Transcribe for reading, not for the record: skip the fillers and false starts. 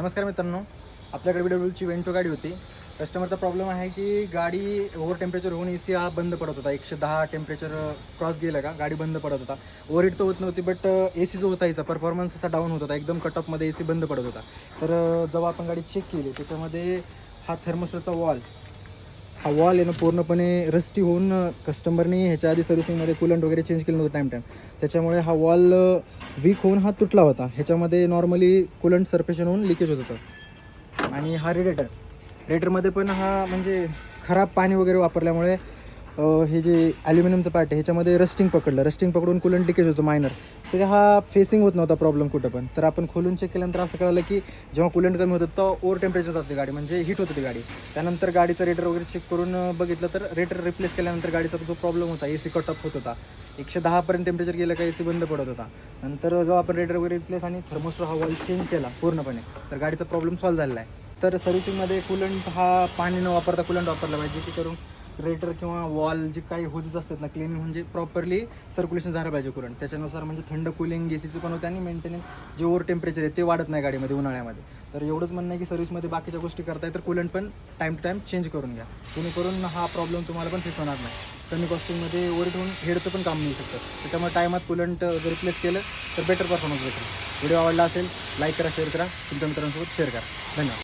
नमस्कार मित्रांनो, आपल्याकडे BWची वेंटो गाडी होती. कस्टमरचा प्रॉब्लेम आहे की गाडी ओव्हर टेम्परेचर होऊन AC हा बंद पडत होता. 110 टेम्परेचर क्रॉस गेलं का गाडी बंद पडत होता. ओव्हरहीट तर होत नव्हती, बट AC जो होता याचा परफॉर्मन्स असा डाऊन होत होता. एकदम कट ऑफमध्ये AC बंद पडत होता. तर जेव्हा आपण गाडी चेक केली त्याच्यामध्ये हा थर्मोस्टॅटचा हा वॉल आहे ना पूर्णपणे रस्टी होऊन कस्टमरने ह्याच्या आधी सर्व्हिसिंगमध्ये कूलंट वगैरे चेंज केलं नव्हतं टाईम. त्याच्यामुळे हा वॉल वीक होऊन हा तुटला होता. ह्याच्यामध्ये नॉर्मली कूलंट सरप्रेशन होऊन लिकेज होत होतं. आणि हा रेडिएटरमध्ये पण हा म्हणजे खराब पाणी वगैरे वापरल्यामुळे हे जे ॲल्युमिनियमचं पार्ट आहे ह्याच्यामध्ये रस्टिंग पकडून कूलंट लिकेज होतं मायनर. तर हा फेसिंग होत नव्हता प्रॉब्लेम कुठं पण. तर आपण खोलून चेक केल्यानंतर असं कळलं की जेव्हा कूलंट कमी होतं तर ओव्हर टेम्परेचर जाते गाडी, म्हणजे हीट होत होती गाडी. त्यानंतर गाडीचं रेटर वगैरे चेक करून बघितलं तर रेटर रिप्लेस केल्यानंतर गाडीचा जो प्रॉब्लेम होता AC कट ऑफ होत होता. 110पर्यंत टेम्परेचर गेलं का AC बंद पडत होता. नंतर जेव्हा आपण रेटर वगैरे रिप्लेस आणि थर्मोस्टॅट हा वॉल चेंज केला पूर्णपणे तर गाडीचा प्रॉब्लेम सॉल्व्ह झालेला आहे. तर सर्व्हिसिंगमध्ये कूलंट हा पाणी न वापरता कूलंट वापरला पाहिजे, की करून रेटर किंवा वॉल जे काही होजेस असतात ना क्लीन म्हणजे प्रॉपरली सर्क्युलेशन झालं पाहिजे कूलंट. त्याच्यानुसार म्हणजे थंड कूलिंग ACचं पण होतं आणि मेंटेनन्स जे ओव्हर टेम्परेचर आहे ते वाढत नाही गाडीमध्ये उन्हाळ्यामध्ये. तर एवढंच म्हणणं आहे की सर्व्हिसमध्ये बाकीच्या गोष्टी करताय तर कूलंट पण टाईम टू टाईम चेंज करून घ्या, जेणेकरून हा प्रॉब्लेम तुम्हाला पण फेस होणार नाही. कमी कॉस्टिंगमध्ये ओव्हर होऊन हेडचं पण काम मिळू शकतं. त्याच्यामुळे टायमात कूलंट जर रिप्लेस केलं तर बेटर परफॉर्मन्स भेटेल. व्हिडिओ आवडला असेल लाईक करा, शेअर करा, तुमच्या मित्रांसोबत शेअर करा. धन्यवाद.